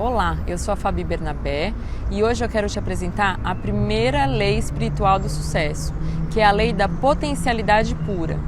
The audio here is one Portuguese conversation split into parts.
Olá, eu sou a Fabi Bernabé e hoje eu quero te apresentar a primeira lei espiritual do sucesso, que é a lei da potencialidade pura.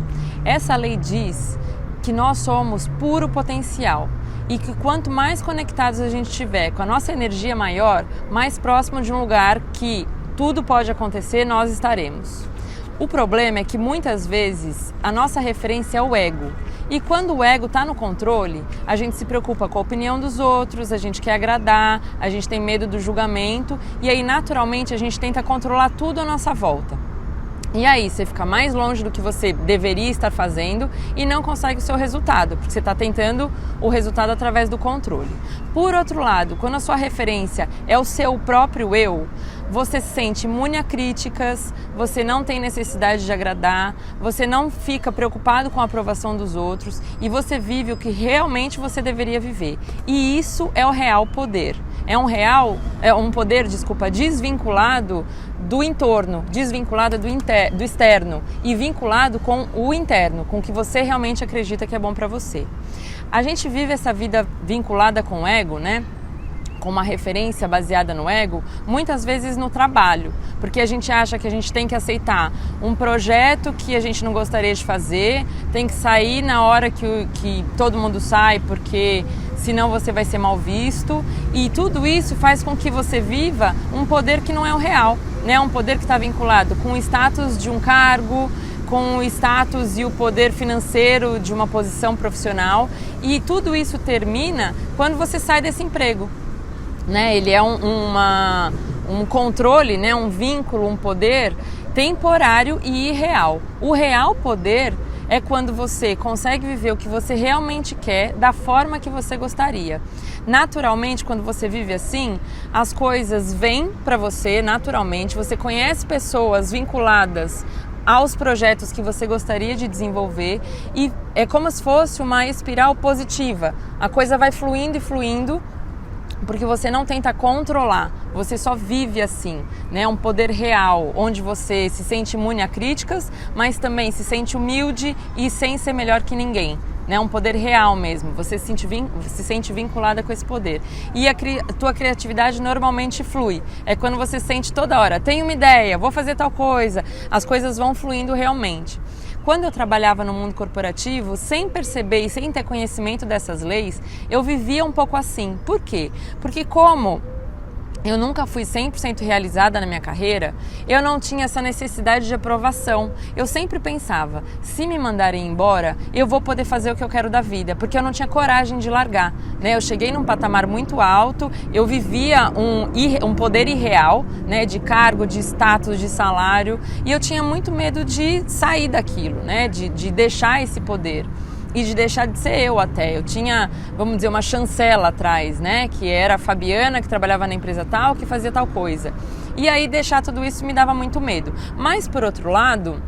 Essa lei diz que nós somos puro potencial e que quanto mais conectados a gente estiver com a nossa energia maior, mais próximo de um lugar que tudo pode acontecer, nós estaremos. O problema é que muitas vezes a nossa referência é o ego. E quando o ego está no controle, a gente se preocupa com a opinião dos outros, a gente quer agradar, a gente tem medo do julgamento e aí naturalmente a gente tenta controlar tudo à nossa volta. E aí você fica mais longe do que você deveria estar fazendo e não consegue o seu resultado, porque você está tentando o resultado através do controle. Por outro lado, quando a sua referência é o seu próprio eu, você se sente imune a críticas, você não tem necessidade de agradar, você não fica preocupado com a aprovação dos outros e você vive o que realmente você deveria viver. E isso é o real poder. É um poder desvinculado do entorno, desvinculado do externo e vinculado com o interno, com o que você realmente acredita que é bom para você. A gente vive essa vida vinculada com o ego, né? Com uma referência baseada no ego, muitas vezes no trabalho, porque a gente acha que a gente tem que aceitar um projeto que a gente não gostaria de fazer, tem que sair na hora que todo mundo sai, porque senão você vai ser mal visto, e tudo isso faz com que você viva um poder que não é o real, né? Um poder que está vinculado com o status de um cargo, com o status e o poder financeiro de uma posição profissional, e tudo isso termina quando você sai desse emprego. Né? Ele é um controle, né? Um vínculo, um poder temporário e irreal. O real poder é quando você consegue viver o que você realmente quer da forma que você gostaria. Naturalmente, quando você vive assim, as coisas vêm para você naturalmente, você conhece pessoas vinculadas aos projetos que você gostaria de desenvolver e é como se fosse uma espiral positiva. A coisa vai fluindo e fluindo, porque você não tenta controlar, você só vive assim, né? Um poder real, onde você se sente imune a críticas, mas também se sente humilde e sem ser melhor que ninguém, né? Um poder real mesmo, você se sente vinculada com esse poder. E a tua criatividade normalmente flui, é quando você sente toda hora, tenho uma ideia, vou fazer tal coisa, as coisas vão fluindo realmente. Quando eu trabalhava no mundo corporativo, sem perceber e sem ter conhecimento dessas leis, eu vivia um pouco assim. Por quê? Porque como eu nunca fui 100% realizada na minha carreira, eu não tinha essa necessidade de aprovação. Eu sempre pensava, se me mandarem embora, eu vou poder fazer o que eu quero da vida, porque eu não tinha coragem de largar, né? Eu cheguei num patamar muito alto, eu vivia um poder irreal, né? De cargo, de status, de salário, e eu tinha muito medo de sair daquilo, né? De deixar esse poder. E de deixar de ser eu até. Eu tinha, vamos dizer, uma chancela atrás, né? Que era a Fabiana, que trabalhava na empresa tal, que fazia tal coisa. E aí deixar tudo isso me dava muito medo. Mas, por outro lado,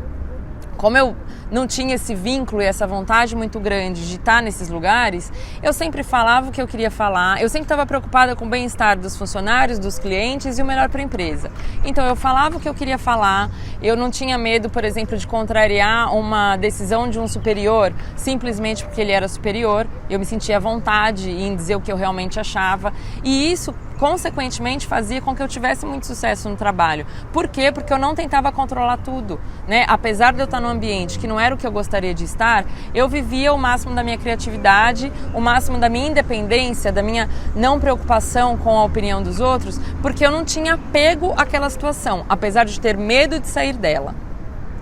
como eu não tinha esse vínculo e essa vontade muito grande de estar nesses lugares, eu sempre falava o que eu queria falar, eu sempre estava preocupada com o bem-estar dos funcionários, dos clientes e o melhor para a empresa. Então eu falava o que eu queria falar, eu não tinha medo, por exemplo, de contrariar uma decisão de um superior simplesmente porque ele era superior, eu me sentia à vontade em dizer o que eu realmente achava, e isso consequentemente fazia com que eu tivesse muito sucesso no trabalho. Por quê? Porque eu não tentava controlar tudo, né? Apesar de eu estar num ambiente que não era o que eu gostaria de estar, eu vivia o máximo da minha criatividade, o máximo da minha independência, da minha não preocupação com a opinião dos outros, porque eu não tinha apego àquela situação, apesar de ter medo de sair dela.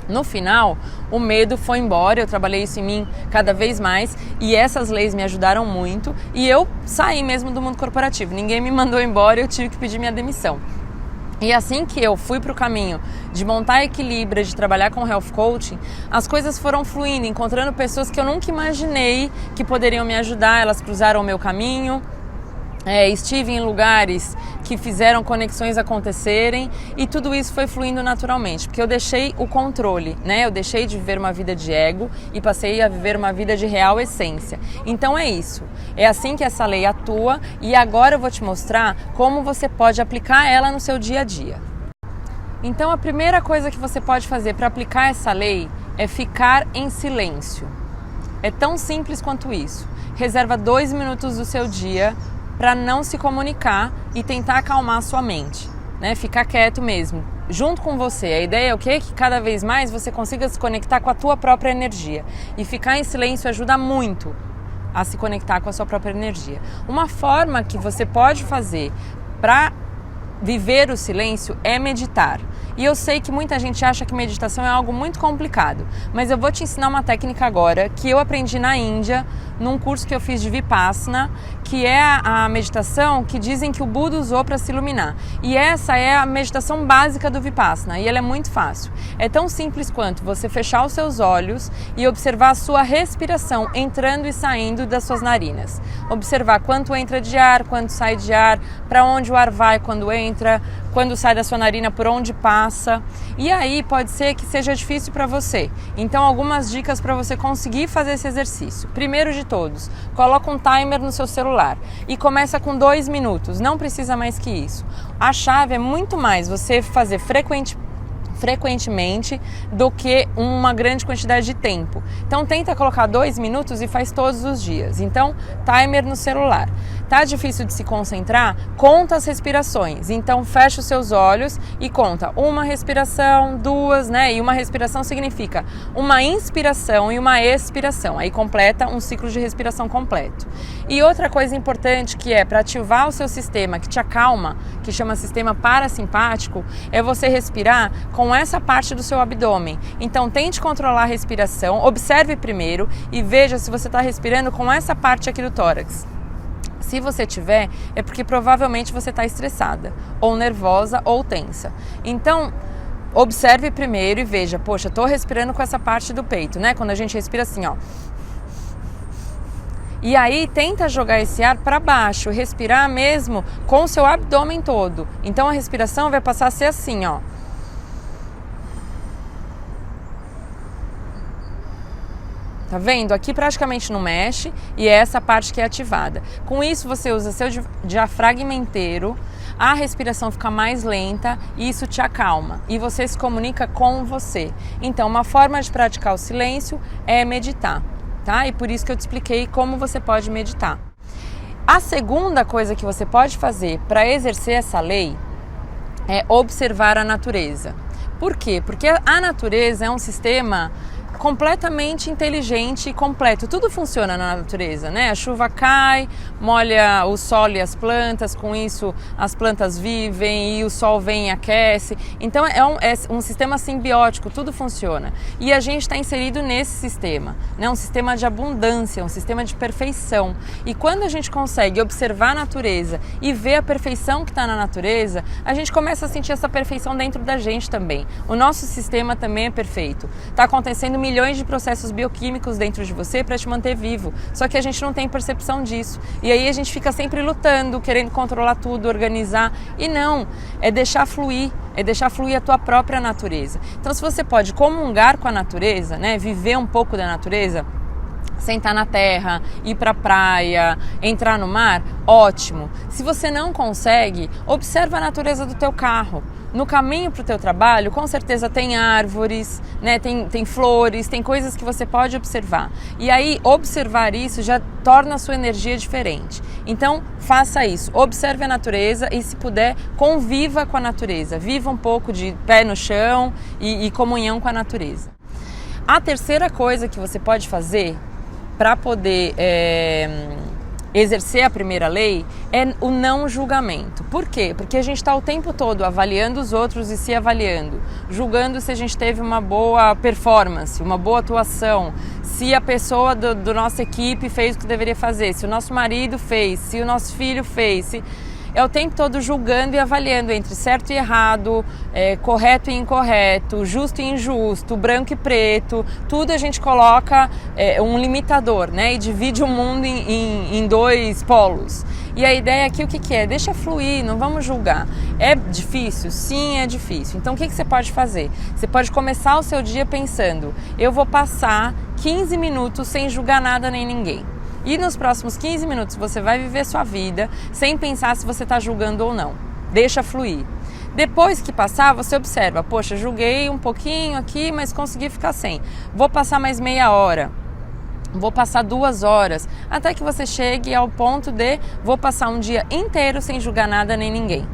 No final, o medo foi embora, eu trabalhei isso em mim cada vez mais e essas leis me ajudaram muito e eu saí mesmo do mundo corporativo. Ninguém me mandou embora, eu tive que pedir minha demissão. E assim que eu fui para o caminho de montar equilíbrio, de trabalhar com health coaching, as coisas foram fluindo, encontrando pessoas que eu nunca imaginei que poderiam me ajudar, elas cruzaram o meu caminho. Estive em lugares que fizeram conexões acontecerem e tudo isso foi fluindo naturalmente, porque eu deixei o controle, né? Eu deixei de viver uma vida de ego e passei a viver uma vida de real essência. Então é isso, é assim que essa lei atua e agora eu vou te mostrar como você pode aplicar ela no seu dia a dia. Então a primeira coisa que você pode fazer para aplicar essa lei é ficar em silêncio. É tão simples quanto isso. Reserva 2 minutos do seu dia para não se comunicar e tentar acalmar a sua mente, né? Ficar quieto mesmo, junto com você. A ideia é o quê? Que cada vez mais você consiga se conectar com a tua própria energia. E ficar em silêncio ajuda muito a se conectar com a sua própria energia. Uma forma que você pode fazer para viver o silêncio é meditar. E eu sei que muita gente acha que meditação é algo muito complicado, mas eu vou te ensinar uma técnica agora que eu aprendi na Índia, num curso que eu fiz de Vipassana, que é a meditação que dizem que o Buda usou para se iluminar. E essa é a meditação básica do Vipassana, e ela é muito fácil. É tão simples quanto você fechar os seus olhos e observar a sua respiração entrando e saindo das suas narinas. Observar quanto entra de ar, quanto sai de ar, para onde o ar vai quando entra, quando sai da sua narina, por onde passa. E aí pode ser que seja difícil para você. Então algumas dicas para você conseguir fazer esse exercício. Primeiro de todos, coloca um timer no seu celular e começa com 2 minutos, não precisa mais que isso. A chave é muito mais você fazer frequentemente do que uma grande quantidade de tempo. Então tenta colocar 2 minutos e faz todos os dias. Então, timer no celular. Tá difícil de se concentrar? Conta as respirações. Então fecha os seus olhos e conta 1 respiração, 2, né? E uma respiração significa uma inspiração e uma expiração. Aí completa um ciclo de respiração completo. E outra coisa importante que é para ativar o seu sistema, que te acalma, que chama sistema parasimpático, é você respirar com essa parte do seu abdômen. Então tente controlar a respiração, observe primeiro e veja se você está respirando com essa parte aqui do tórax. Se você tiver, é porque provavelmente você está estressada, ou nervosa, ou tensa. Então, observe primeiro e veja, poxa, estou respirando com essa parte do peito, né? Quando a gente respira assim, ó. E aí, tenta jogar esse ar para baixo, respirar mesmo com o seu abdômen todo. Então, a respiração vai passar a ser assim, ó. Tá vendo? Aqui praticamente não mexe e é essa parte que é ativada. Com isso você usa seu diafragma inteiro, a respiração fica mais lenta e isso te acalma e você se comunica com você. Então uma forma de praticar o silêncio é meditar, tá? E por isso que eu te expliquei como você pode meditar. A segunda coisa que você pode fazer para exercer essa lei é observar a natureza. Por quê? Porque a natureza é um sistema completamente inteligente e completo. Tudo funciona na natureza, né? A chuva cai, molha o solo e as plantas, com isso as plantas vivem e o sol vem e aquece. Então é um sistema simbiótico, tudo funciona. E a gente está inserido nesse sistema, né? Um sistema de abundância, um sistema de perfeição. E quando a gente consegue observar a natureza e ver a perfeição que está na natureza, a gente começa a sentir essa perfeição dentro da gente também. O nosso sistema também é perfeito. Está acontecendo milhões de processos bioquímicos dentro de você para te manter vivo, só que a gente não tem percepção disso, e aí a gente fica sempre lutando, querendo controlar tudo, organizar, e não, é deixar fluir a tua própria natureza. Então se você pode comungar com a natureza, né, viver um pouco da natureza, sentar na terra, ir para a praia, entrar no mar, ótimo. Se você não consegue, observa a natureza do teu carro. No caminho para o teu trabalho, com certeza tem árvores, né? Tem flores, tem coisas que você pode observar. E aí, observar isso já torna a sua energia diferente. Então, faça isso. Observe a natureza e, se puder, conviva com a natureza. Viva um pouco de pé no chão e comunhão com a natureza. A terceira coisa que você pode fazer para poder exercer a primeira lei é o não julgamento. Por quê? Porque a gente está o tempo todo avaliando os outros e se avaliando, julgando se a gente teve uma boa performance, uma boa atuação, se a pessoa do nossa equipe fez o que deveria fazer, se o nosso marido fez, se o nosso filho fez, é o tempo todo julgando e avaliando entre certo e errado, correto e incorreto, justo e injusto, branco e preto. Tudo a gente coloca um limitador, né? E divide o mundo em 2 polos. E a ideia aqui o que é? Deixa fluir, não vamos julgar. É difícil? Sim, é difícil. Então o que você pode fazer? Você pode começar o seu dia pensando, eu vou passar 15 minutos sem julgar nada nem ninguém. E nos próximos 15 minutos você vai viver sua vida sem pensar se você está julgando ou não. Deixa fluir. Depois que passar, você observa, poxa, julguei um pouquinho aqui, mas consegui ficar sem. Vou passar mais meia hora. vou passar 2 horas, até que você chegue ao ponto de vou passar um dia inteiro sem julgar nada nem ninguém.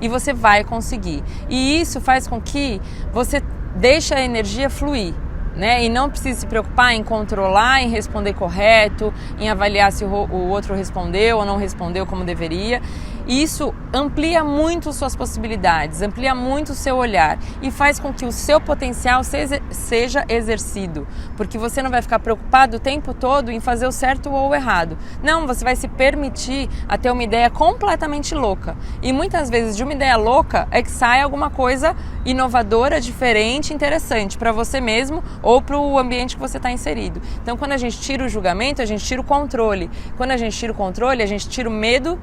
E você vai conseguir. E isso faz com que você deixe a energia fluir, né? E não precise se preocupar em controlar, em responder correto, em avaliar se o outro respondeu ou não respondeu como deveria. Isso amplia muito suas possibilidades, amplia muito o seu olhar e faz com que o seu potencial seja exercido, porque você não vai ficar preocupado o tempo todo em fazer o certo ou o errado. Não, você vai se permitir a ter uma ideia completamente louca. E muitas vezes de uma ideia louca é que sai alguma coisa inovadora, diferente, interessante para você mesmo ou para o ambiente que você está inserido. Então, quando a gente tira o julgamento, a gente tira o controle. Quando a gente tira o controle, a gente tira o medo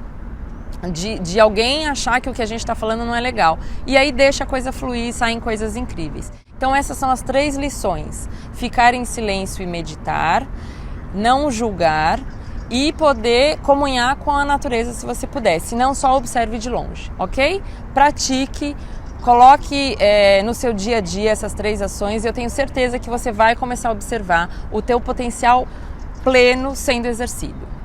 de alguém achar que o que a gente está falando não é legal. E aí deixa a coisa fluir e saem coisas incríveis. Então essas são as 3 lições. Ficar em silêncio e meditar, não julgar e poder comunhar com a natureza se você puder. Se não, só observe de longe, ok? Pratique, coloque no seu dia a dia essas 3 ações e eu tenho certeza que você vai começar a observar o teu potencial pleno sendo exercido.